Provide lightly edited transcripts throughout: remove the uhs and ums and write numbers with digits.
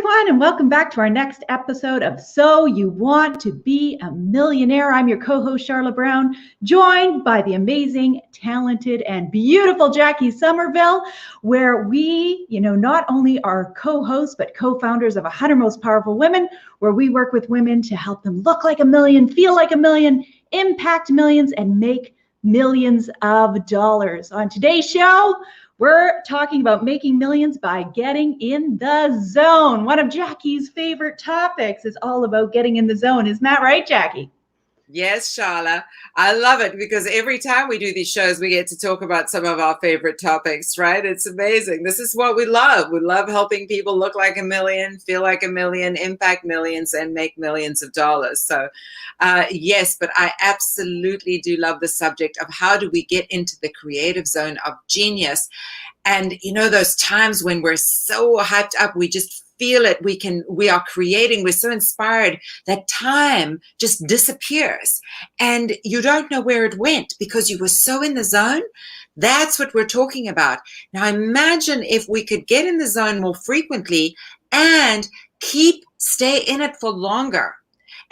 everyone, and welcome back to our next episode of So You Want to Be a Millionaire. I'm your co-host, Sharla Brown, joined by the amazing, talented, and beautiful Jackie Somerville, where we, not only are co-hosts, but co-founders of 100 Most Powerful Women, where we work with women to help them look like a million, feel like a million, impact millions, and make millions of dollars. On today's show, we're talking about making millions by getting in the zone. One of Jackie's favorite topics is all about getting in the zone. Isn't that right, Jackie? Yes, Sharla. I love it because every time we do these shows, we get to talk about some of our favorite topics, right? It's amazing. This is what we love. We love helping people look like a million, feel like a million, impact millions, and make millions of dollars. So, yes, but I absolutely do love the subject of how do we get into the creative zone of genius. And those times when we're so hyped up, we just feel it. We are creating. We're so inspired that time just disappears and you don't know where it went because you were so in the zone. That's what we're talking about. Now imagine if we could get in the zone more frequently and stay in it for longer.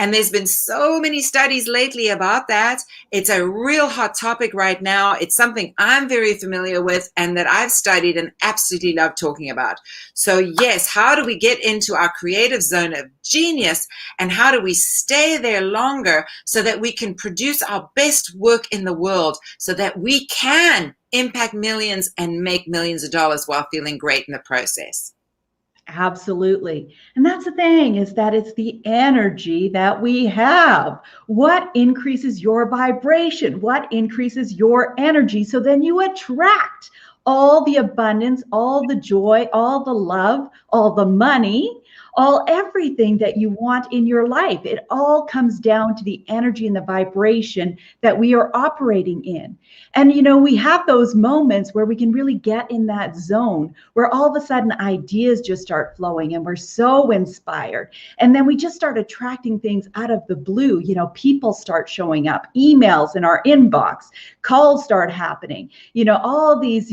And there's been so many studies lately about that. It's a real hot topic right now. It's something I'm very familiar with and that I've studied and absolutely love talking about. So yes, how do we get into our creative zone of genius and how do we stay there longer so that we can produce our best work in the world so that we can impact millions and make millions of dollars while feeling great in the process? Absolutely. And that's the thing, is that it's the energy that we have. What increases your vibration? What increases your energy? So then you attract all the abundance, all the joy, all the love, all the money, everything that you want in your life. It all comes down to the energy and the vibration that we are operating in. And, we have those moments where we can really get in that zone where all of a sudden ideas just start flowing and we're so inspired. And then we just start attracting things out of the blue. People start showing up, emails in our inbox, calls start happening, all these,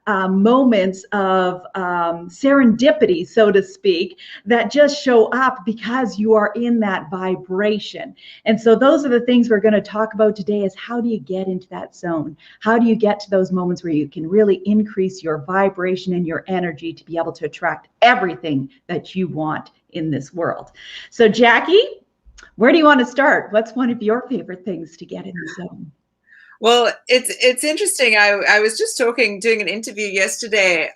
moments of serendipity, so to speak, that just show up because you are in that vibration. And so those are the things we're going to talk about today, is how do you get into that zone? How do you get to those moments where you can really increase your vibration and your energy to be able to attract everything that you want in this world? So Jackie, where do you want to start? What's one of your favorite things to get in the zone? Well, it's interesting. I was just doing an interview yesterday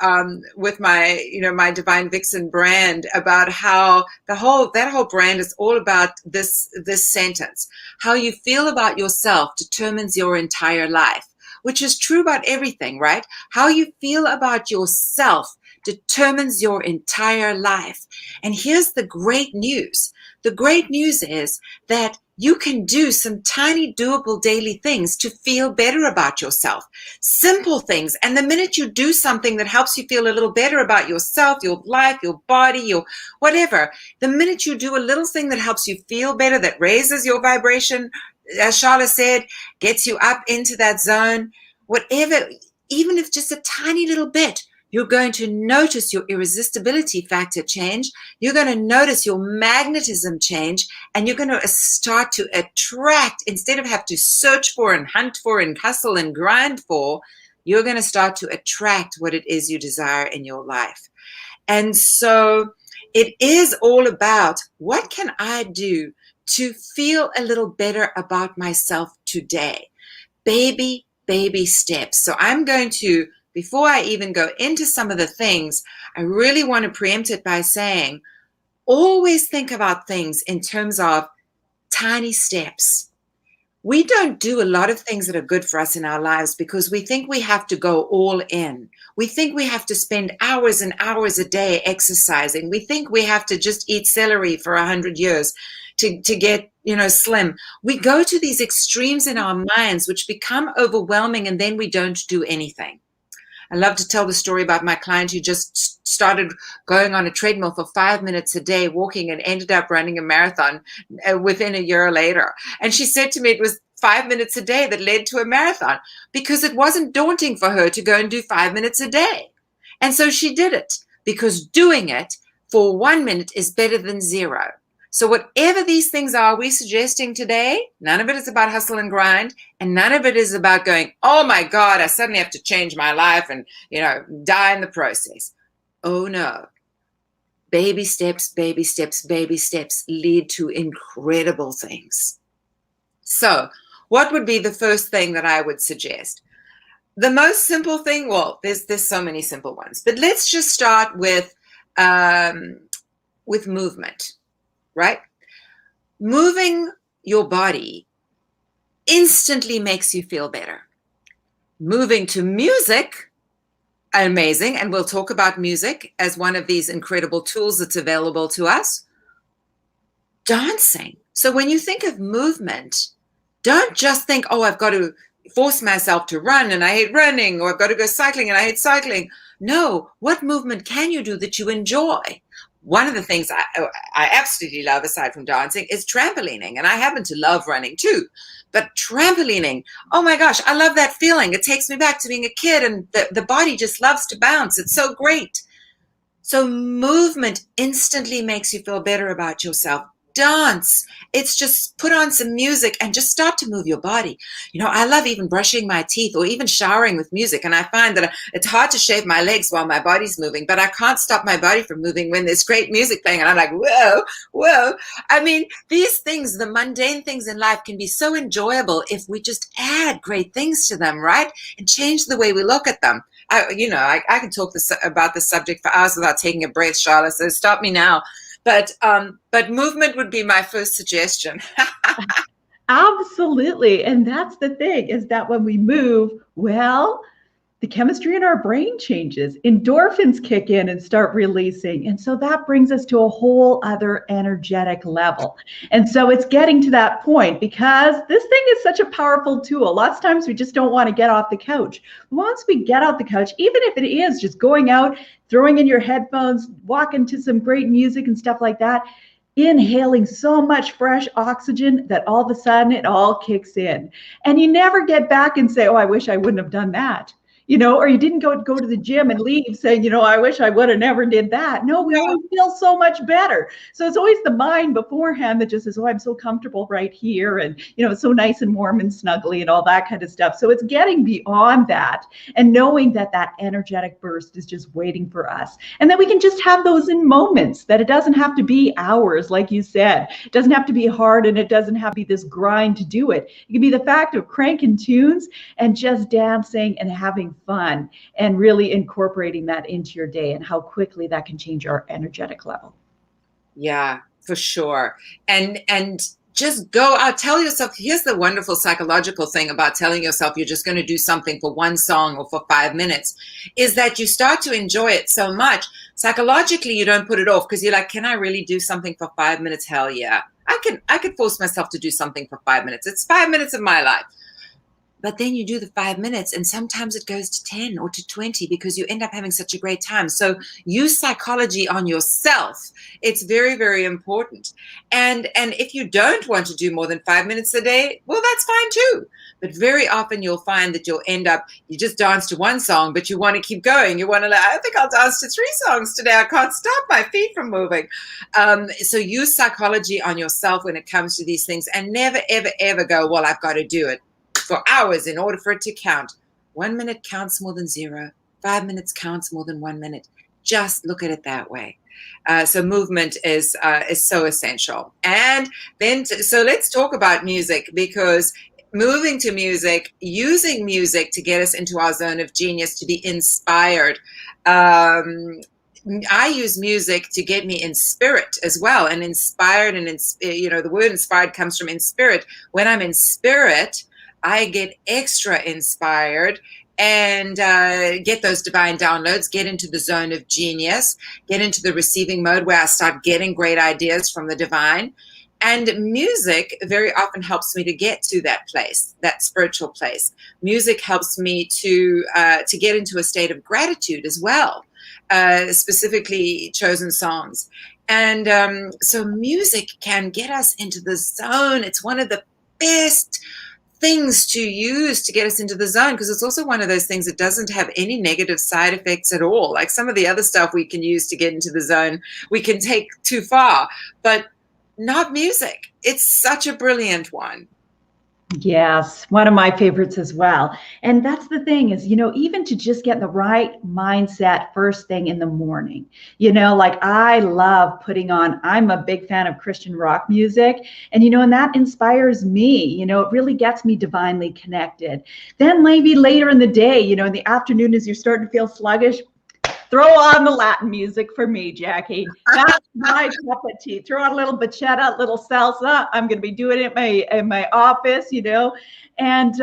with my Divine Vixen brand about how that whole brand is all about this sentence: how you feel about yourself determines your entire life, which is true about everything, right? How you feel about yourself determines your entire life. And here's the great news. The great news is that you can do some tiny doable daily things to feel better about yourself. Simple things. And the minute you do something that helps you feel a little better about yourself, your life, your body, your whatever, the minute you do a little thing that helps you feel better, that raises your vibration, as Sharla said, gets you up into that zone, whatever, even if just a tiny little bit, you're going to notice your irresistibility factor change. You're going to notice your magnetism change, and you're going to start to attract, instead of have to search for and hunt for and hustle and grind for, you're going to start to attract what it is you desire in your life. And so it is all about, what can I do to feel a little better about myself today? Baby steps. So I'm going to, before I even go into some of the things, I really want to preempt it by saying, always think about things in terms of tiny steps. We don't do a lot of things that are good for us in our lives because we think we have to go all in. We think we have to spend hours and hours a day exercising. We think we have to just eat celery for 100 years to get, slim. We go to these extremes in our minds, which become overwhelming, and then we don't do anything. I love to tell the story about my client who just started going on a treadmill for 5 minutes a day, walking, and ended up running a marathon within a year later. And she said to me it was 5 minutes a day that led to a marathon because it wasn't daunting for her to go and do 5 minutes a day. And so she did it because doing it for 1 minute is better than zero. So whatever these things are we're suggesting today, none of it is about hustle and grind, and none of it is about going, oh my God, I suddenly have to change my life and, die in the process. Oh no. Baby steps, baby steps, baby steps lead to incredible things. So what would be the first thing that I would suggest? The most simple thing, well, there's so many simple ones, but let's just start with movement, right? Moving your body instantly makes you feel better. Moving to music, amazing, and we'll talk about music as one of these incredible tools that's available to us. Dancing. So when you think of movement, don't just think, oh, I've got to force myself to run and I hate running, or I've got to go cycling and I hate cycling. No, what movement can you do that you enjoy? One of the things I absolutely love, aside from dancing, is trampolining. And I happen to love running too. But trampolining, oh my gosh, I love that feeling. It takes me back to being a kid, and the body just loves to bounce. It's so great. So movement instantly makes you feel better about yourself. Dance. It's just put on some music and just start to move your body. I love even brushing my teeth or even showering with music. And I find that it's hard to shave my legs while my body's moving, but I can't stop my body from moving when there's great music playing. And I'm like, whoa, whoa. I mean, these things, the mundane things in life, can be so enjoyable if we just add great things to them, right? And change the way we look at them. I can talk about this subject for hours without taking a breath, Sharla, so stop me now. But movement would be my first suggestion. Absolutely. And that's the thing, is that when we move, well, the chemistry in our brain changes. Endorphins kick in and start releasing. And so that brings us to a whole other energetic level. And so it's getting to that point, because this thing is such a powerful tool. Lots of times we just don't want to get off the couch. Once we get off the couch, even if it is just going out, throwing in your headphones, walking to some great music and stuff like that, inhaling so much fresh oxygen that all of a sudden it all kicks in. And you never get back and say, oh, I wish I wouldn't have done that. Or you didn't go to the gym and leave saying, I wish I would have never did that. No, we always feel so much better. So it's always the mind beforehand that just says, oh, I'm so comfortable right here. And, it's so nice and warm and snuggly and all that kind of stuff. So it's getting beyond that and knowing that that energetic burst is just waiting for us. And that we can just have those in moments, that it doesn't have to be hours, like you said. It doesn't have to be hard, and it doesn't have to be this grind to do it. It can be the fact of cranking tunes and just dancing and having fun, and really incorporating that into your day, and how quickly that can change our energetic level. Yeah, for sure. And just go out, tell yourself, here's the wonderful psychological thing about telling yourself you're just going to do something for one song or for 5 minutes, is that you start to enjoy it so much. Psychologically, you don't put it off, because you're like, can I really do something for 5 minutes? Hell yeah. I could force myself to do something for 5 minutes. It's 5 minutes of my life. But then you do the 5 minutes, and sometimes it goes to 10 or to 20, because you end up having such a great time. So use psychology on yourself. It's very, very important. And if you don't want to do more than 5 minutes a day, well, that's fine too. But very often you'll find that you'll end up, you just dance to one song, but you want to keep going. You want to, I think I'll dance to 3 songs today. I can't stop my feet from moving. So use psychology on yourself when it comes to these things, and never, ever, ever go, well, I've got to do it for hours in order for it to count. 1 minute counts more than 0. 5 minutes counts more than 1 minute. Just look at it that way. So movement is so essential. And then, so let's talk about music, because moving to music, using music to get us into our zone of genius, to be inspired. I use music to get me in spirit as well, and inspired. And the word inspired comes from in spirit. When I'm in spirit, I get extra inspired and get those divine downloads, get into the zone of genius, get into the receiving mode where I start getting great ideas from the divine. And music very often helps me to get to that place, that spiritual place. Music helps me to get into a state of gratitude as well, specifically chosen songs. And so music can get us into the zone. It's one of the best things to use to get us into the zone, because it's also one of those things that doesn't have any negative side effects at all. Like some of the other stuff we can use to get into the zone, we can take too far, but not music. It's such a brilliant one. Yes, one of my favorites as well. And that's the thing is, even to just get the right mindset first thing in the morning, like I love putting on, I'm a big fan of Christian rock music. And that inspires me, it really gets me divinely connected. Then maybe later in the day, in the afternoon, as you're starting to feel sluggish, throw on the Latin music for me, Jackie. That's my cup of tea. Throw on a little bachata, a little salsa. I'm going to be doing it in my office, and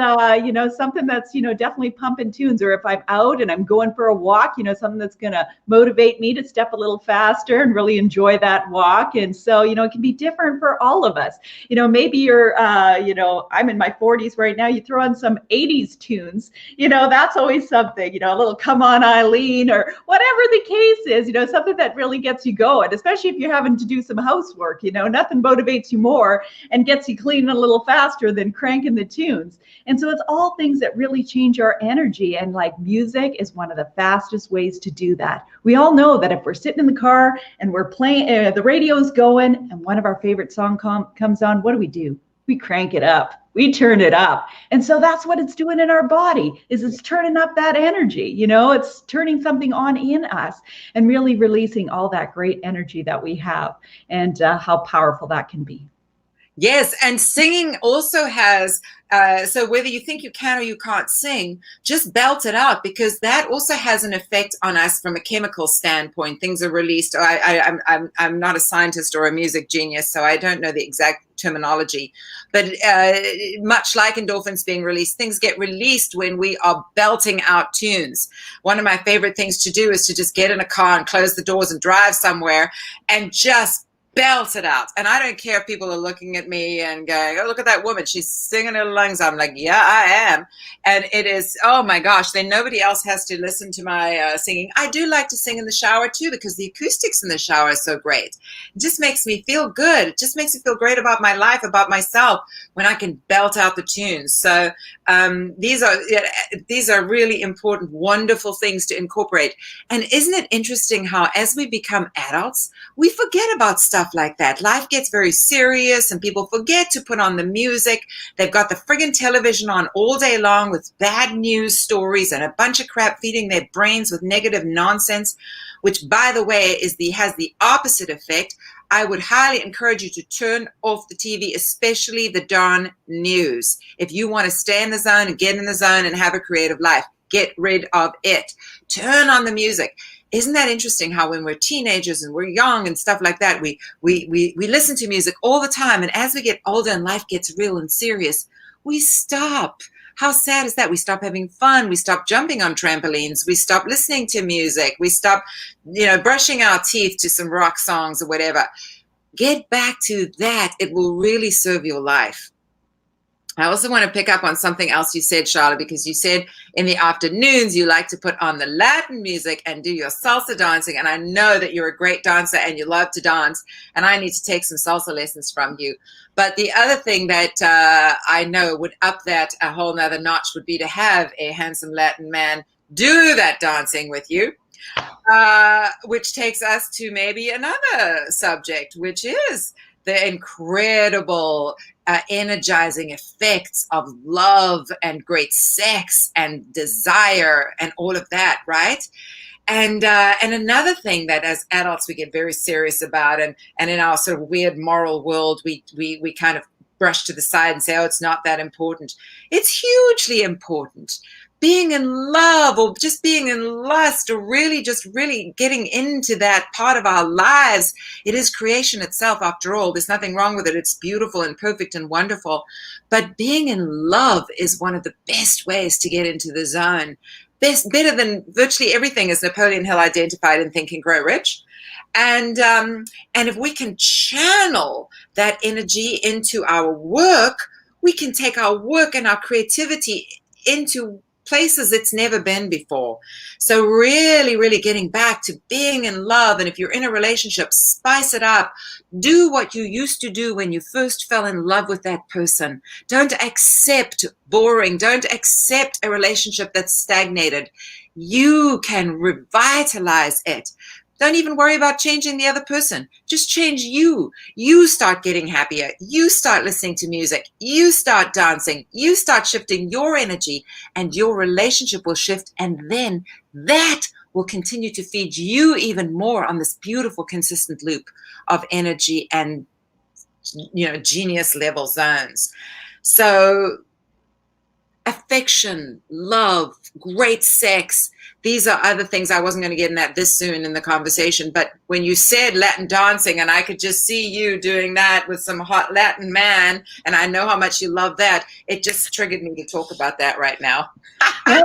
something that's definitely pumping tunes. Or if I'm out and I'm going for a walk, something that's going to motivate me to step a little faster and really enjoy that walk. And so it can be different for all of us. Maybe you're I'm in my 40s right now. You throw on some 80s tunes. That's always something. A little "Come On Eileen" or whatever the case is. Something that really gets you going, especially if you're having to do some housework. Nothing motivates you more and gets you cleaning a little faster than cranking the tunes. And so it's all things that really change our energy. And like music is one of the fastest ways to do that. We all know that if we're sitting in the car and we're playing, the radio's going and one of our favorite song comes on, what do? We crank it up. We turn it up. And so that's what it's doing in our body, is it's turning up that energy. It's turning something on in us and really releasing all that great energy that we have, and how powerful that can be. Yes, and singing also has, so whether you think you can or you can't sing, just belt it out, because that also has an effect on us from a chemical standpoint. Things are released. I'm not a scientist or a music genius, so I don't know the exact terminology, but much like endorphins being released, things get released when we are belting out tunes. One of my favorite things to do is to just get in a car and close the doors and drive somewhere and just belt it out. And I don't care if people are looking at me and going, "Oh, look at that woman, she's singing her lungs." I'm like, yeah, I am. And it is, oh my gosh, then nobody else has to listen to my singing. I do like to sing in the shower too, because the acoustics in the shower are so great. It just makes me feel good. It just makes me feel great about my life, about myself, when I can belt out the tunes. So these are really important, wonderful things to incorporate. And isn't it interesting how as we become adults, we forget about stuff like that. Life gets very serious and people forget to put on the music. They've got the friggin' television on all day long with bad news stories and a bunch of crap feeding their brains with negative nonsense, which, by the way, has the opposite effect. I would highly encourage you to turn off the TV, especially the darn news. If you want to stay in the zone and get in the zone and have a creative life, get rid of it. Turn on the music. Isn't that interesting how when we're teenagers and we're young and stuff like that, we listen to music all the time. And as we get older and life gets real and serious, we stop. How sad is that? We stop having fun. We stop jumping on trampolines. We stop listening to music. We stop, brushing our teeth to some rock songs or whatever. Get back to that. It will really serve your life. I also want to pick up on something else you said, Sharla, because you said in the afternoons you like to put on the Latin music and do your salsa dancing. And I know that you're a great dancer and you love to dance, and I need to take some salsa lessons from you. But the other thing that I know would up that a whole nother notch would be to have a handsome Latin man do that dancing with you, which takes us to maybe another subject, which is the incredible energizing effects of love and great sex and desire and all of that, right? And another thing that as adults we get very serious about, and in our sort of weird moral world we kind of brush to the side and say, oh, it's not that important. It's hugely important. Being in love or just being in lust or really getting into that part of our lives. It is creation itself after all. There's nothing wrong with it. It's beautiful and perfect and wonderful. But being in love is one of the best ways to get into the zone. Better than virtually everything, as Napoleon Hill identified in Think and Grow Rich. And if we can channel that energy into our work, we can take our work and our creativity into places it's never been before. So really, really getting back to being in love. And if you're in a relationship, spice it up. Do what you used to do when you first fell in love with that person. Don't accept boring. Don't accept a relationship that's stagnated. You can revitalize it. Don't even worry about changing the other person. Just change you. You start getting happier. You start listening to music. You start dancing. You start shifting your energy, and your relationship will shift. And then that will continue to feed you even more on this beautiful, consistent loop of energy and, genius level zones. So affection, love, great sex. These are other things. I wasn't going to get in that this soon in the conversation, but when you said Latin dancing, and I could just see you doing that with some hot Latin man, and I know how much you love that, it just triggered me to talk about that right now. Well,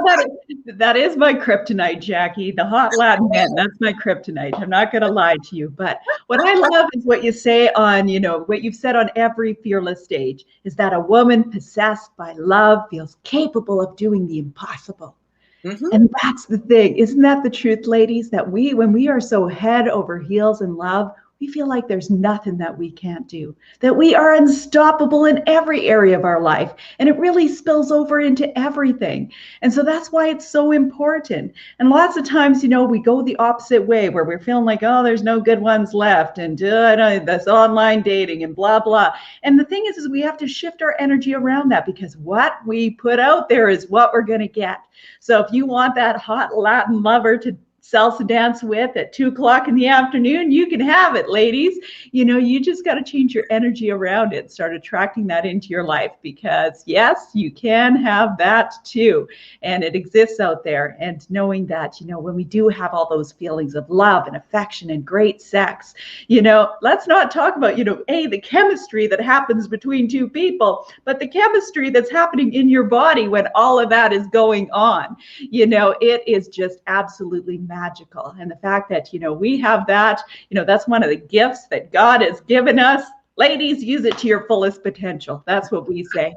that is my kryptonite, Jackie. The hot Latin man, that's my kryptonite. I'm not going to lie to you. But what I love is what you say on, what you've said on every fearless stage, is that a woman possessed by love feels capable of doing the impossible. Mm-hmm. And that's the thing. Isn't that the truth, ladies? That when we are so head over heels in love, we feel like there's nothing that we can't do, that we are unstoppable in every area of our life. And it really spills over into everything. And so that's why it's so important. And lots of times, we go the opposite way, where we're feeling like, oh, there's no good ones left, and that's online dating and blah, blah. And the thing is we have to shift our energy around that, because what we put out there is what we're going to get. So if you want that hot Latin lover to salsa dance with at 2:00 in the afternoon, you can have it, ladies. You just got to change your energy around it, start attracting that into your life, because yes, you can have that too. And it exists out there. And knowing that, when we do have all those feelings of love and affection and great sex, let's not talk about, the chemistry that happens between two people, but the chemistry that's happening in your body when all of that is going on. It is just absolutely magical. And the fact that, we have that, that's one of the gifts that God has given us. Ladies, use it to your fullest potential. That's what we say.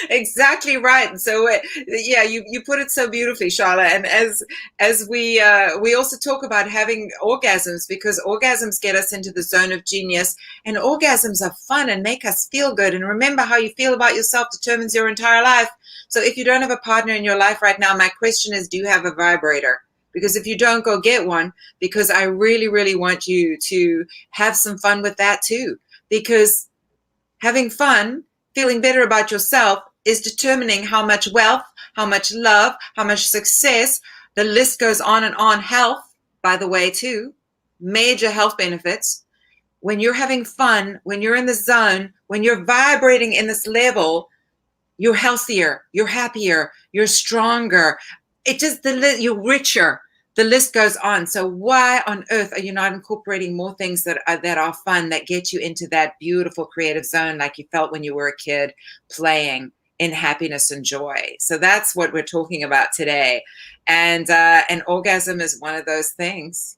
Exactly right. So yeah, you put it so beautifully, Sharla. And as we also talk about having orgasms, because orgasms get us into the zone of genius, and orgasms are fun and make us feel good. And remember, how you feel about yourself determines your entire life. So if you don't have a partner in your life right now, my question is, do you have a vibrator? Because if you don't, go get one, because I really, really want you to have some fun with that too. Because having fun, feeling better about yourself, is determining how much wealth, how much love, how much success, the list goes on and on. Health, by the way, too, major health benefits. When you're having fun, when you're in the zone, when you're vibrating in this level, you're healthier, you're happier, you're stronger. You're richer. The list goes on. So why on earth are you not incorporating more things that are fun, that get you into that beautiful creative zone like you felt when you were a kid, playing in happiness and joy? So that's what we're talking about today. And an orgasm is one of those things.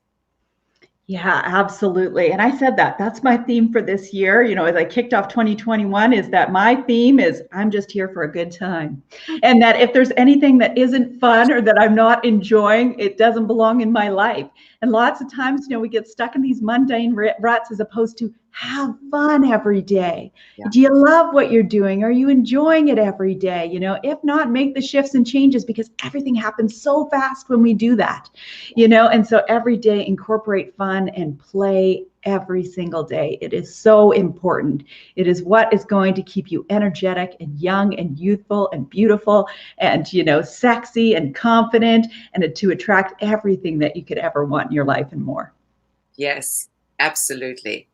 Yeah, absolutely. And I said that's my theme for this year. As I kicked off 2021, is that my theme is I'm just here for a good time. And that if there's anything that isn't fun or that I'm not enjoying, it doesn't belong in my life. And lots of times, we get stuck in these mundane ruts, as opposed to have fun every day. Yeah. Do you love what you're doing? Are you enjoying it every day? If not, make the shifts and changes, because everything happens so fast when we do that, and so every day incorporate fun and play every single day. It is so important. It is what is going to keep you energetic and young and youthful and beautiful and, sexy and confident, and to attract everything that you could ever want in your life and more. Yes, absolutely.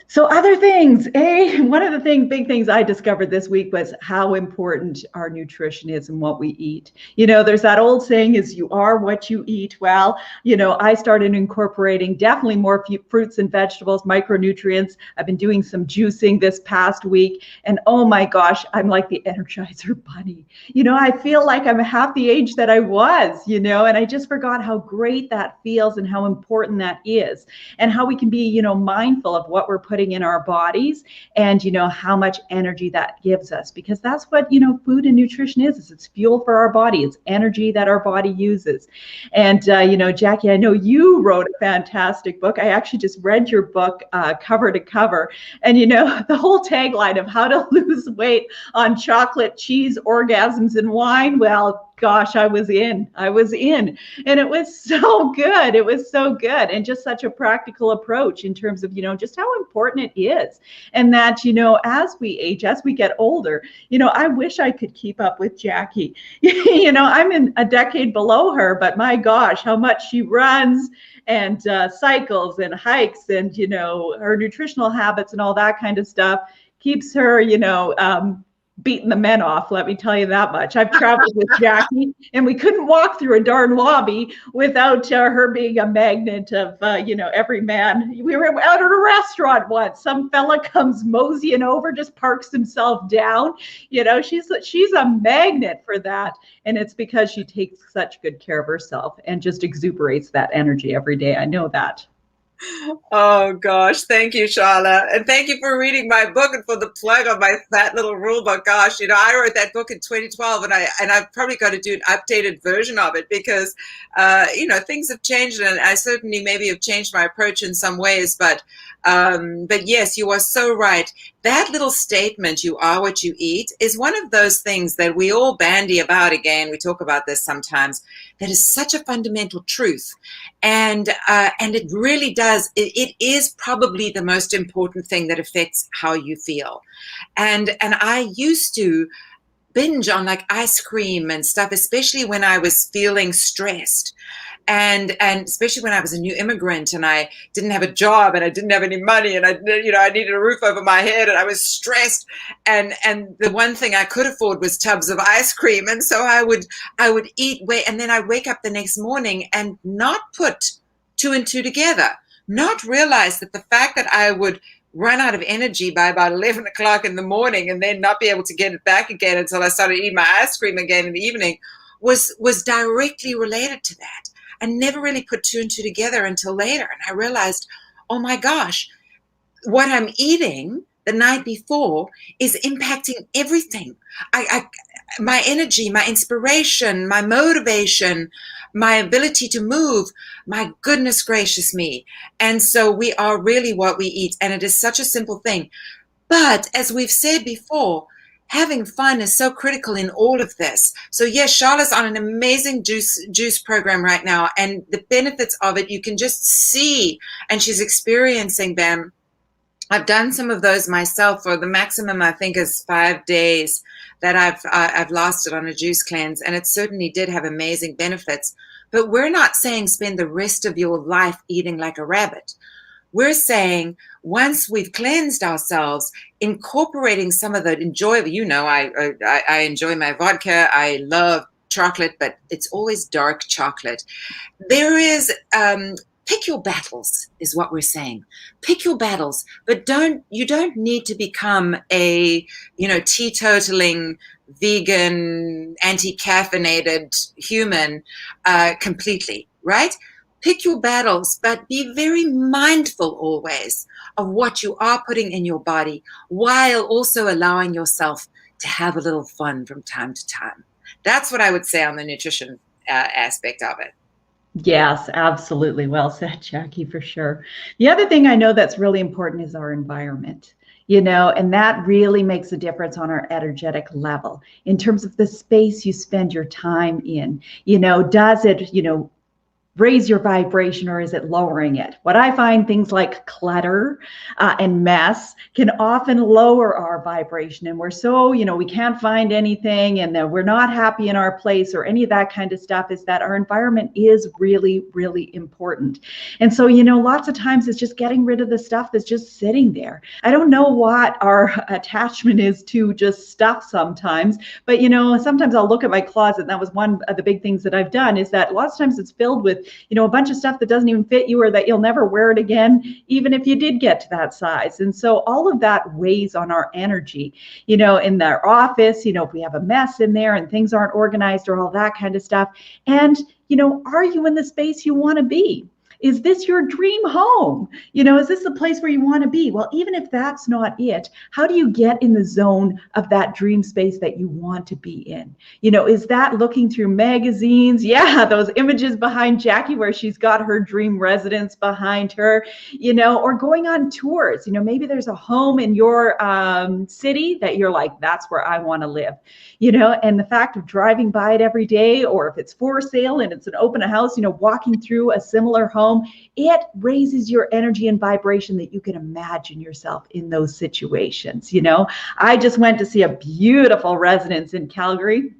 So other things, one of the big things I discovered this week was how important our nutrition is and what we eat. There's that old saying is you are what you eat. Well, I started incorporating definitely more fruits and vegetables, micronutrients. I've been doing some juicing this past week, and oh my gosh, I'm like the Energizer Bunny. I feel like I'm half the age that I was, and I just forgot how great that feels and how important that is, and how we can be, mindful of of what we're putting in our bodies and, how much energy that gives us, because that's what, food and nutrition is it's fuel for our body. It's energy that our body uses. And, Jackie, I know you wrote a fantastic book. I actually just read your book cover to cover. And, the whole tagline of how to lose weight on chocolate, cheese, orgasms, and wine. Well, gosh, I was in. And it was so good. It was so good. And just such a practical approach in terms of, just how important it is. And that, as we age, as we get older, I wish I could keep up with Jackie. I'm in a decade below her, but my gosh, how much she runs and cycles and hikes and, her nutritional habits and all that kind of stuff keeps her, beating the men off. Let me tell you that much. I've traveled with Jackie and we couldn't walk through a darn lobby without her being a magnet of, every man. We were out at a restaurant once. Some fella comes moseying over, just parks himself down. She's a magnet for that. And it's because she takes such good care of herself and just exuberates that energy every day. I know that. Oh gosh, thank you, Sharla, and thank you for reading my book and for the plug of my fat little rule book. Gosh, I wrote that book in 2012, and I've probably got to do an updated version of it because things have changed, and I certainly maybe have changed my approach in some ways. But yes, you are so right. That little statement, "You are what you eat," is one of those things that we all bandy about. Again, we talk about this sometimes. That is such a fundamental truth, and it really does. It is probably the most important thing that affects how you feel. And I used to binge on like ice cream and stuff, especially when I was feeling stressed. And especially when I was a new immigrant and I didn't have a job and I didn't have any money and I needed a roof over my head and I was stressed and the one thing I could afford was tubs of ice cream. And so I would eat and then I'd wake up the next morning and not put two and two together, not realize that the fact that I would run out of energy by about 11 o'clock in the morning and then not be able to get it back again until I started eating my ice cream again in the evening was directly related to that. I never really put two and two together until later. And I realized, oh my gosh, what I'm eating the night before is impacting everything. My energy, my inspiration, my motivation, my ability to move, my goodness gracious me. And so we are really what we eat. And it is such a simple thing. But as we've said before, having fun is so critical in all of this. So yes, Sharla's on an amazing juice program right now, and the benefits of it you can just see, and she's experiencing them. I've done some of those myself. For the maximum, I think, is 5 days that I've lasted on a juice cleanse, and it certainly did have amazing benefits. But we're not saying spend the rest of your life eating like a rabbit. We're saying once we've cleansed ourselves, incorporating some of the I enjoy my vodka. I love chocolate, but it's always dark chocolate. There is, pick your battles is what we're saying. Pick your battles, but you don't need to become a, teetotaling, vegan, anti-caffeinated human completely, right? Pick your battles, but be very mindful always of what you are putting in your body while also allowing yourself to have a little fun from time to time. That's what I would say on the nutrition aspect of it. Yes, absolutely. Well said, Jackie, for sure. The other thing I know that's really important is our environment. And that really makes a difference on our energetic level in terms of the space you spend your time in. Does it, raise your vibration or is it lowering it? What I find, things like clutter and mess can often lower our vibration, and we're so, we can't find anything and that we're not happy in our place or any of that kind of stuff, is that our environment is really, really important. And so, lots of times it's just getting rid of the stuff that's just sitting there. I don't know what our attachment is to just stuff sometimes, but sometimes I'll look at my closet, and that was one of the big things that I've done, is that lots of times it's filled with a bunch of stuff that doesn't even fit you or that you'll never wear it again, even if you did get to that size. And so all of that weighs on our energy, in their office, if we have a mess in there and things aren't organized or all that kind of stuff. And, are you in the space you want to be? Is this your dream home? You know, is this the place where you want to be? Well, even if that's not it, how do you get in the zone of that dream space that you want to be in? You know, is that looking through magazines? Yeah, those images behind Jackie where she's got her dream residence behind her, you know, or going on tours. You know, maybe there's a home in your city that you're like, that's where I want to live, you know, and the fact of driving by it every day, or if it's for sale and it's an open house, you know, walking through a similar home, it raises your energy and vibration that you can imagine yourself in those situations. You know, I just went to see a beautiful residence in Calgary.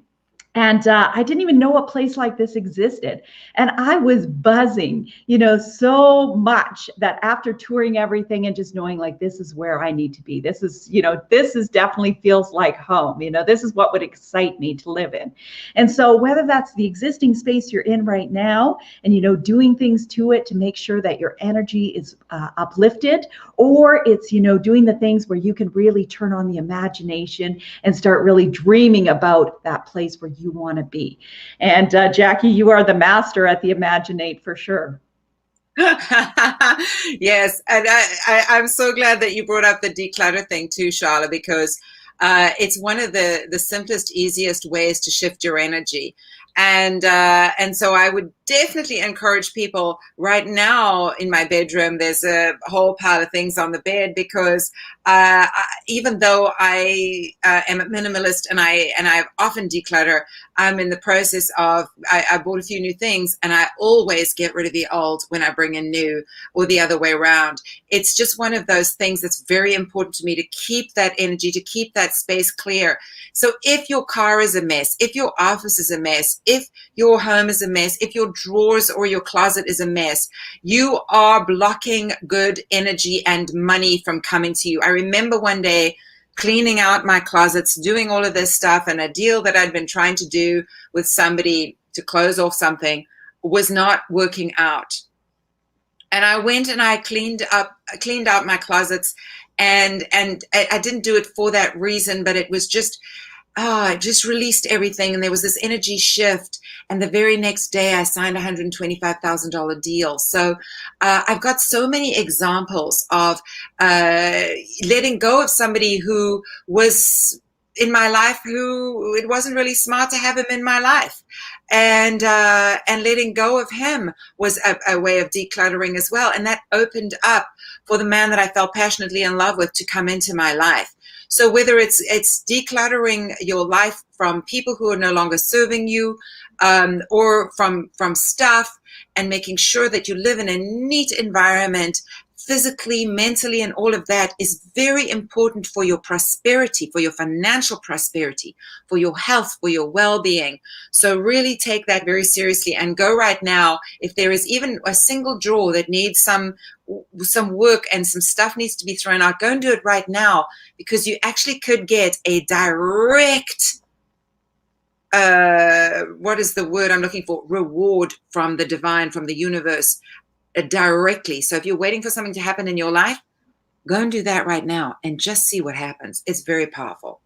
And I didn't even know a place like this existed. And I was buzzing, you know, so much that after touring everything and just knowing like, this is where I need to be. This is, you know, this is definitely feels like home. You know, this is what would excite me to live in. And so whether that's the existing space you're in right now and, you know, doing things to it to make sure that your energy is uplifted, or it's, you know, doing the things where you can really turn on the imagination and start really dreaming about that place where you want to be. And Jackie, you are the master at the Imaginate for sure. Yes, and I'm so glad that you brought up the declutter thing too, Sharla, because it's one of the simplest, easiest ways to shift your energy. And so I would definitely encourage people. Right now in my bedroom, there's a whole pile of things on the bed because even though I am a minimalist and I often declutter, I'm in the process of I bought a few new things, and I always get rid of the old when I bring in new, or the other way around. It's just one of those things that's very important to me, to keep that energy, to keep that space clear. So if your car is a mess, if your office is a mess, if your home is a mess, if your drawers or your closet is a mess, you are blocking good energy and money from coming to you. I remember one day cleaning out my closets, doing all of this stuff, and a deal that I'd been trying to do with somebody to close off something was not working out. And I went and I cleaned out my closets, and I didn't do it for that reason, but it was just, I just released everything, and there was this energy shift. And the very next day, I signed a $125,000 deal. So I've got so many examples of letting go of somebody who was in my life, who it wasn't really smart to have him in my life. And letting go of him was a way of decluttering as well. And that opened up for the man that I fell passionately in love with to come into my life. So whether it's decluttering your life from people who are no longer serving you, or from stuff, and making sure that you live in a neat environment, physically, mentally, and all of that is very important for your prosperity, for your financial prosperity, for your health, for your well-being. So really take that very seriously, and go right now. If there is even a single drawer that needs some work and some stuff needs to be thrown out, go and do it right now, because you actually could get a direct what is the word I'm looking for? Reward from the divine, from the universe, directly. So if you're waiting for something to happen in your life, go and do that right now and just see what happens. It's very powerful.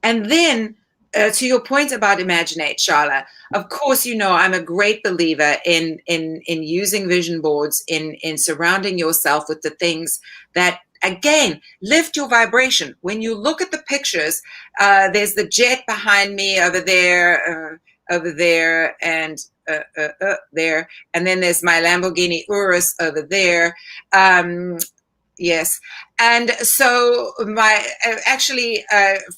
And then to your point about Imaginate, Sharla, of course, you know, I'm a great believer in using vision boards, in surrounding yourself with the things that, again, lift your vibration. When you look at the pictures, there's the jet behind me over there, and there, and then there's my Lamborghini Urus over there. Yes. And so my actually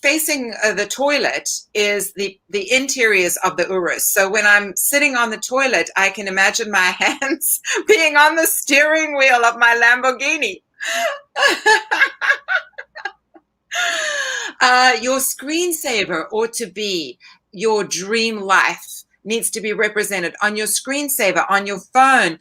facing the toilet is the interiors of the Urus. So when I'm sitting on the toilet, I can imagine my hands being on the steering wheel of my Lamborghini. Your screensaver ought to be your dream life. Needs to be represented on your screensaver, on your phone,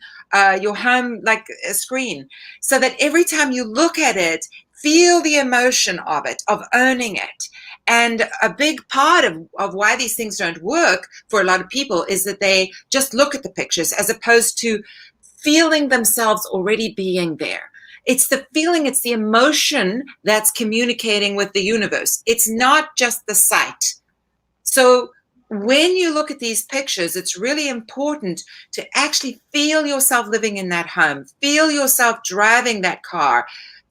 your home like a screen, so that every time you look at it, feel the emotion of it, of owning it. And a big part of why these things don't work for a lot of people is that they just look at the pictures as opposed to feeling themselves already being there. It's the feeling, it's the emotion that's communicating with the universe. It's not just the sight. So when you look at these pictures, it's really important to actually feel yourself living in that home, feel yourself driving that car,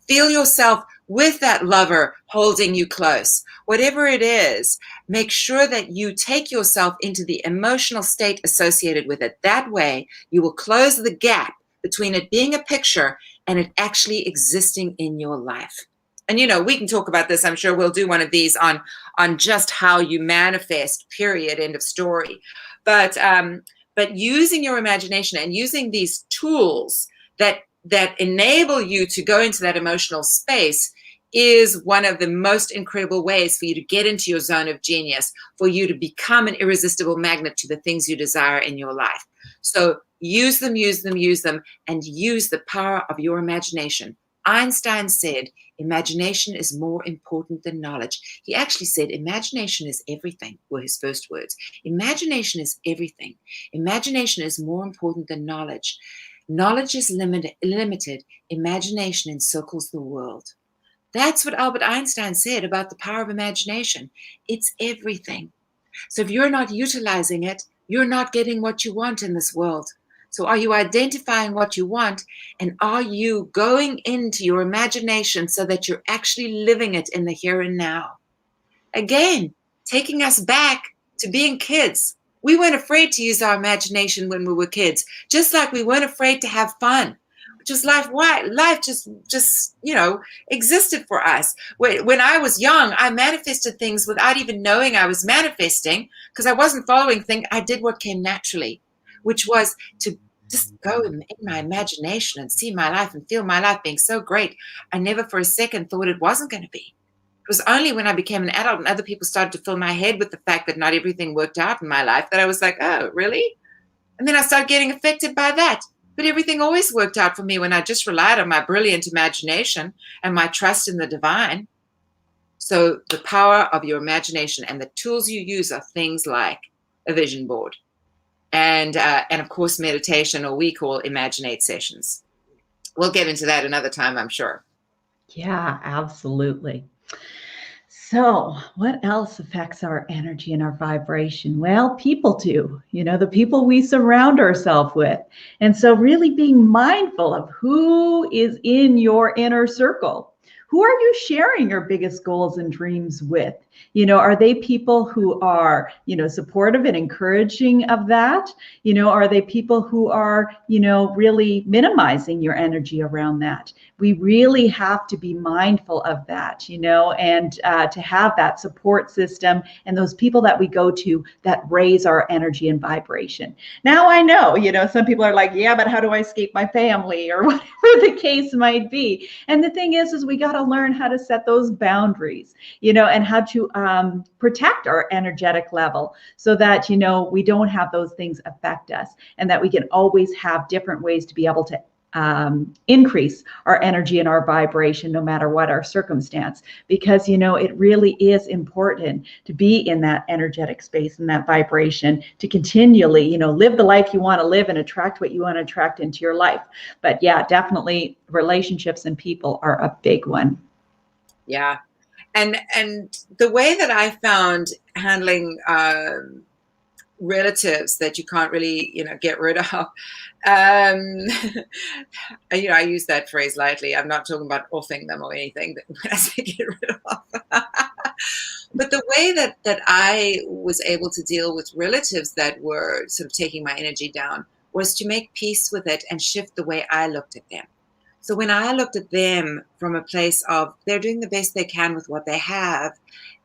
feel yourself with that lover holding you close. Whatever it is, make sure that you take yourself into the emotional state associated with it. That way, you will close the gap between it being a picture and it actually existing in your life. And, you know, we can talk about this. I'm sure we'll do one of these on just how you manifest, period, end of story. But using your imagination and using these tools that enable you to go into that emotional space is one of the most incredible ways for you to get into your zone of genius, for you to become an irresistible magnet to the things you desire in your life. So use them, use them, use them, and use the power of your imagination. Einstein said, imagination is more important than knowledge. He actually said, imagination is everything, were his first words. Imagination is everything. Imagination is more important than knowledge. Knowledge is limited. Imagination encircles the world. That's what Albert Einstein said about the power of imagination. It's everything. So if you're not utilizing it, you're not getting what you want in this world. So are you identifying what you want, and are you going into your imagination so that you're actually living it in the here and now? Again, taking us back to being kids. We weren't afraid to use our imagination when we were kids, just like we weren't afraid to have fun. Just life just existed for us. When I was young, I manifested things without even knowing I was manifesting, because I wasn't following things. I did what came naturally, which was to just go in my imagination and see my life and feel my life being so great. I never for a second thought it wasn't going to be. It was only when I became an adult and other people started to fill my head with the fact that not everything worked out in my life that I was like, oh, really? And then I started getting affected by that. But everything always worked out for me when I just relied on my brilliant imagination and my trust in the divine. So the power of your imagination and the tools you use are things like a vision board and of course meditation, or we call Imaginate sessions. We'll get into that another time, I'm sure. Yeah, absolutely. So, what else affects our energy and our vibration? Well, people do, the people we surround ourselves with. And so, really being mindful of who is in your inner circle. Who are you sharing your biggest goals and dreams with? Are they people who are, supportive and encouraging of that? Are they people who are, really minimizing your energy around that? We really have to be mindful of that, and to have that support system and those people that we go to that raise our energy and vibration. Now I know, some people are like, yeah, but how do I escape my family, or whatever the case might be? And the thing is we got to learn how to set those boundaries, and how to protect our energetic level so that, we don't have those things affect us, and that we can always have different ways to be able to increase our energy and our vibration no matter what our circumstance, because it really is important to be in that energetic space and that vibration to continually live the life you want to live and attract what you want to attract into your life. But yeah, definitely relationships and people are a big one. Yeah. And the way that I found handling relatives that you can't really get rid of, I use that phrase lightly. I'm not talking about offing them or anything when I say get rid of. But the way that I was able to deal with relatives that were sort of taking my energy down was to make peace with it and shift the way I looked at them. So when I looked at them from a place of they're doing the best they can with what they have,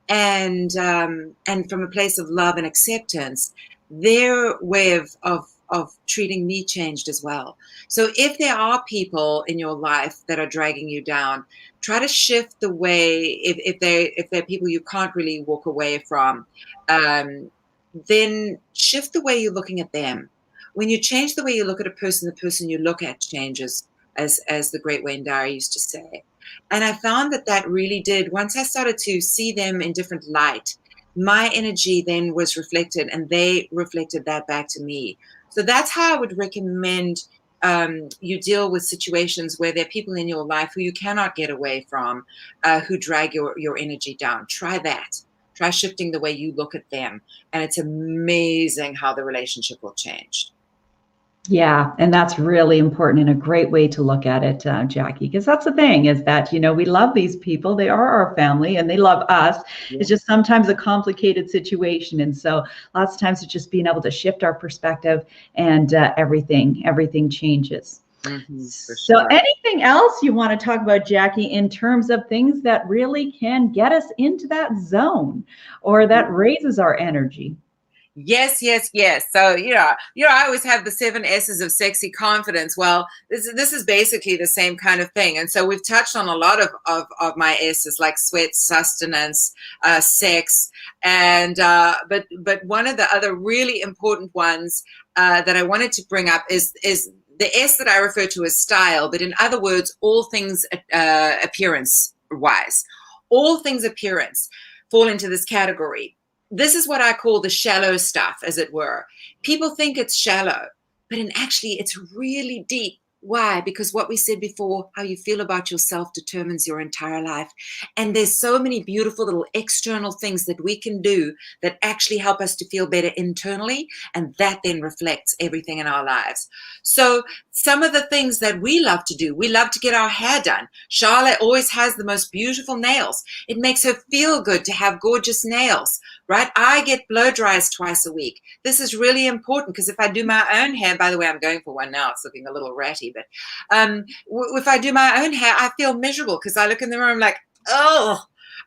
and from a place of love and acceptance, their way of treating me changed as well. So if there are people in your life that are dragging you down, try to shift the way, if they're people you can't really walk away from, then shift the way you're looking at them. When you change the way you look at a person, the person you look at changes, as the great Wayne Dyer used to say. And I found that really did, once I started to see them in different light, my energy then was reflected and they reflected that back to me. So that's how I would recommend you deal with situations where there are people in your life who you cannot get away from, who drag your energy down. Try that. try shifting the way you look at them. And it's amazing how the relationship will change. Yeah, and that's really important and a great way to look at it, Jackie, because that's the thing is that, we love these people. They are our family and they love us. Yeah. It's just sometimes a complicated situation. And so lots of times it's just being able to shift our perspective and everything changes. Mm-hmm, for So sure. anything else you want to talk about, Jackie, in terms of things that really can get us into that zone or that raises our energy? Yes, yes, yes. So, I always have the 7 S's of sexy confidence. Well, this is basically the same kind of thing. And so we've touched on a lot of my S's, like sweat, sustenance, sex. And but one of the other really important ones that I wanted to bring up is the S that I refer to as style, but in other words, all things appearance wise. All things appearance fall into this category. This is what I call the shallow stuff, as it were. People think it's shallow, but actually it's really deep. Why? Because what we said before, how you feel about yourself determines your entire life. And there's so many beautiful little external things that we can do that actually help us to feel better internally. And that then reflects everything in our lives. So some of the things that we love to do, we love to get our hair done. Charlotte always has the most beautiful nails. It makes her feel good to have gorgeous nails, right? I get blow dries twice a week. This is really important because if I do my own hair, by the way, I'm going for one now. It's looking a little ratty, but if I do my own hair, I feel miserable because I look in the mirror, I'm like, oh.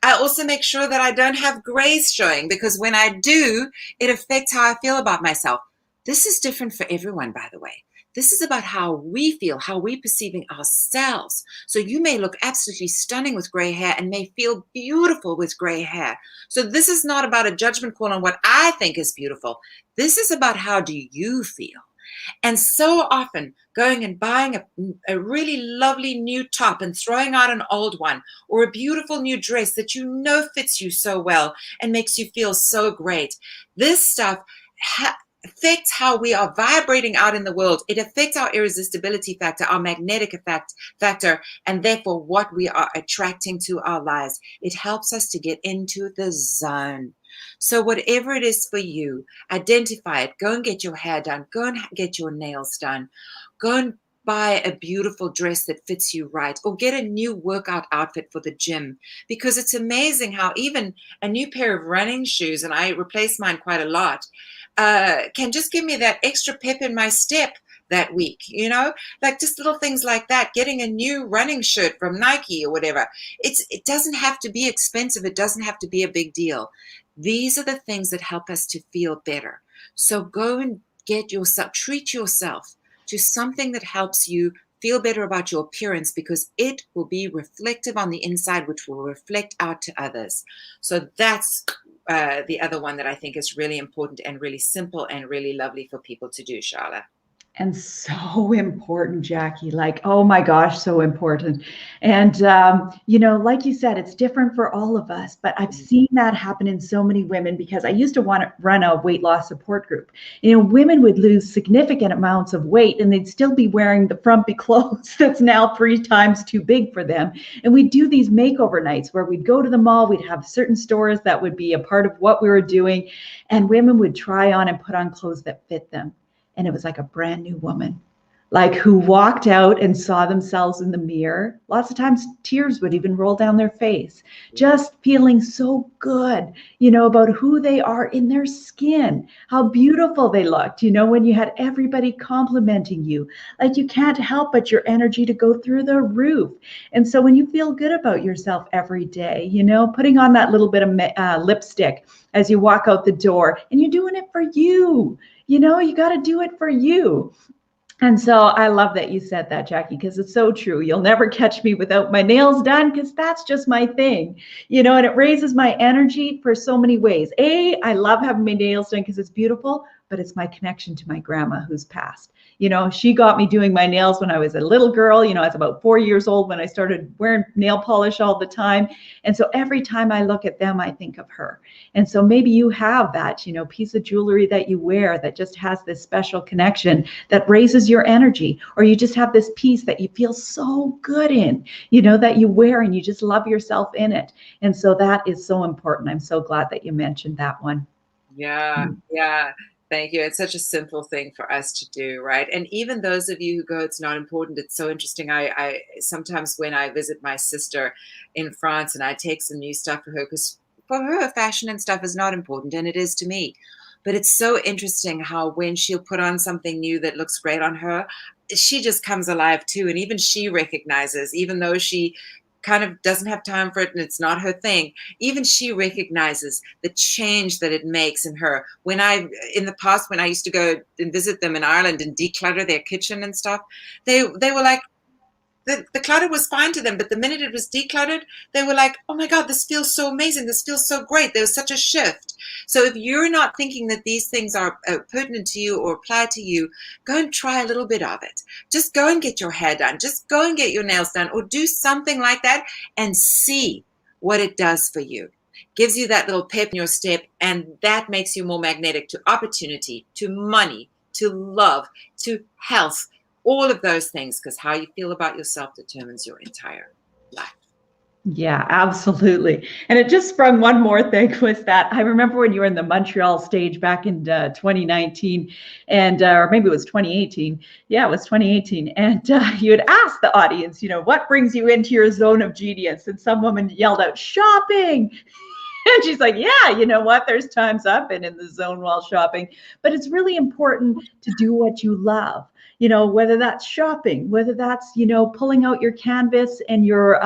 I also make sure that I don't have grays showing because when I do, it affects how I feel about myself. This is different for everyone, by the way. This is about how we feel, how we're perceiving ourselves. So you may look absolutely stunning with gray hair and may feel beautiful with gray hair. So this is not about a judgment call on what I think is beautiful. This is about how do you feel? And so often going and buying a really lovely new top and throwing out an old one or a beautiful new dress that you know fits you so well and makes you feel so great. This stuff affects how we are vibrating out in the world. It affects our irresistibility factor, our magnetic factor, and therefore what we are attracting to our lives. It helps us to get into the zone. So whatever it is for you, identify it. Go and get your hair done. Go and get your nails done. Go and buy a beautiful dress that fits you right, or get a new workout outfit for the gym, because it's amazing how even a new pair of running shoes, and I replace mine quite a lot, can just give me that extra pep in my step that week, like just little things like that. Getting a new running shirt from Nike or whatever. It doesn't have to be expensive. It doesn't have to be a big deal. These are the things that help us to feel better. So go and treat yourself to something that helps you feel better about your appearance, because it will be reflective on the inside, which will reflect out to others. So that's the other one that I think is really important and really simple and really lovely for people to do, Sharla. And so important, Jackie, like, oh my gosh, so important. And, like you said, it's different for all of us, but I've seen that happen in so many women because I used to want to run a weight loss support group. Women would lose significant amounts of weight and they'd still be wearing the frumpy clothes that's now 3 times too big for them. And we'd do these makeover nights where we'd go to the mall, we'd have certain stores that would be a part of what we were doing, and women would try on and put on clothes that fit them. And it was like a brand new woman, like who walked out and saw themselves in the mirror. Lots of times tears would even roll down their face, just feeling so good, about who they are in their skin, how beautiful they looked, when you had everybody complimenting you, like you can't help but your energy to go through the roof. And so when you feel good about yourself every day, putting on that little bit of lipstick as you walk out the door, and you're doing it for you. You got to do it for you. And so I love that you said that, Jackie, because it's so true. You'll never catch me without my nails done, because that's just my thing, and it raises my energy for so many ways. I love having my nails done because it's beautiful, but it's my connection to my grandma who's passed. She got me doing my nails when I was a little girl. I was about 4 years old when I started wearing nail polish all the time. And so every time I look at them, I think of her. And so maybe you have that, piece of jewelry that you wear that just has this special connection that raises your energy, or you just have this piece that you feel so good in, that you wear and you just love yourself in it. And so that is so important. I'm so glad that you mentioned that one. Yeah, yeah. Thank you. It's such a simple thing for us to do, right? And even those of you who go, it's not important. It's so interesting. I sometimes when I visit my sister in France and I take some new stuff for her, because for her, fashion and stuff is not important, and it is to me. But it's so interesting how when she'll put on something new that looks great on her, she just comes alive too. And even she recognizes, even though she kind of doesn't have time for it and it's not her thing, even she recognizes the change that it makes in her. In the past, when I used to go and visit them in Ireland and declutter their kitchen and stuff, they were like, the clutter was fine to them, but the minute it was decluttered, they were like, oh my God, this feels so amazing. This feels so great. There was such a shift. So if you're not thinking that these things are pertinent to you or apply to you, go and try a little bit of it. Just go and get your hair done. Just go and get your nails done, or do something like that and see what it does for you. Gives you that little pep in your step, and that makes you more magnetic to opportunity, to money, to love, to health. All of those things, because how you feel about yourself determines your entire life. Yeah, absolutely. And it just sprung one more thing was that I remember when you were in the Montreal stage back in 2019, and or maybe it was 2018. Yeah, it was 2018. And you had asked the audience, what brings you into your zone of genius? And some woman yelled out, shopping. And she's like, yeah, you know what? There's times I've been in the zone while shopping, but it's really important to do what you love. Whether that's shopping, whether that's, pulling out your canvas and your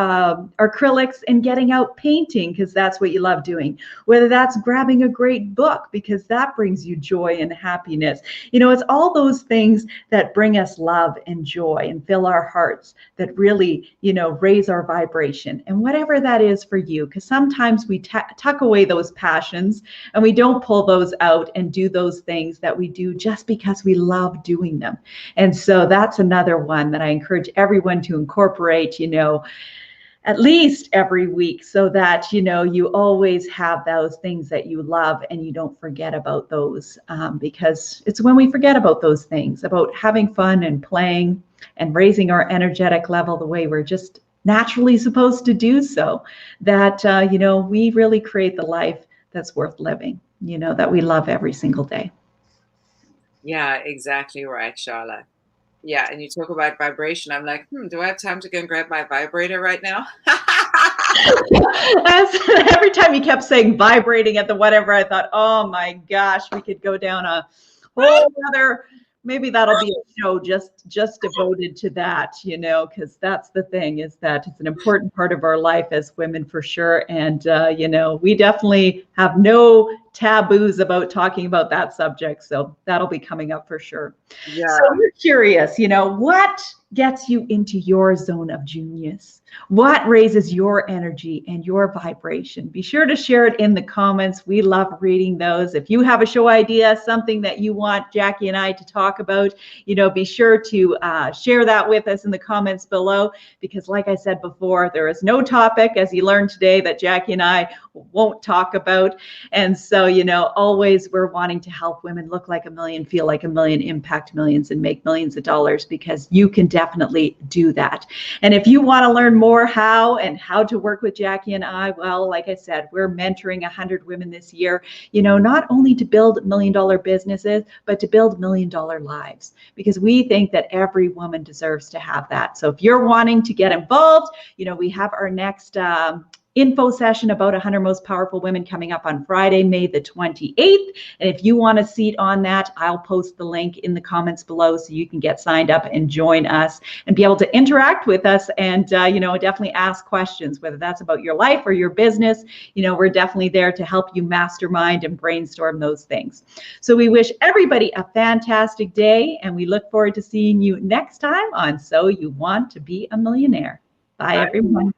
acrylics and getting out painting, because that's what you love doing. Whether that's grabbing a great book, because that brings you joy and happiness. It's all those things that bring us love and joy and fill our hearts that really, raise our vibration. And whatever that is for you, because sometimes we tuck away those passions and we don't pull those out and do those things that we do just because we love doing them. And so that's another one that I encourage everyone to incorporate, at least every week, so that, you always have those things that you love and you don't forget about those, because it's when we forget about those things, about having fun and playing and raising our energetic level the way we're just naturally supposed to do so, that, we really create the life that's worth living, that we love every single day. Yeah, exactly right, Sharla. Yeah, and you talk about vibration. I'm like, do I have time to go and grab my vibrator right now? Every time you kept saying vibrating at the whatever, I thought, oh my gosh, we could go down a whole other, maybe that'll be a show just devoted to that, because that's the thing, is that it's an important part of our life as women for sure. And, we definitely have no taboos about talking about that subject. So that'll be coming up for sure. Yeah. So we're curious, what gets you into your zone of genius? What raises your energy and your vibration? Be sure to share it in the comments. We love reading those. If you have a show idea, something that you want Jackie and I to talk about, be sure to share that with us in the comments below, because like I said before, there is no topic, as you learned today, that Jackie and I won't talk about. And so, always we're wanting to help women look like a million, feel like a million, impact millions, and make millions of dollars, because you can definitely do that. And if you want to learn more how to work with Jackie and I, well, like I said, we're mentoring 100 women this year, not only to build $1 million businesses, but to build $1 million lives, because we think that every woman deserves to have that. So if you're wanting to get involved, we have our next info session about 100 most powerful women coming up on Friday, May the 28th. And if you want a seat on that, I'll post the link in the comments below so you can get signed up and join us and be able to interact with us and, definitely ask questions, whether that's about your life or your business. We're definitely there to help you mastermind and brainstorm those things. So we wish everybody a fantastic day, and we look forward to seeing you next time on So You Want to Be a Millionaire. Bye, everyone.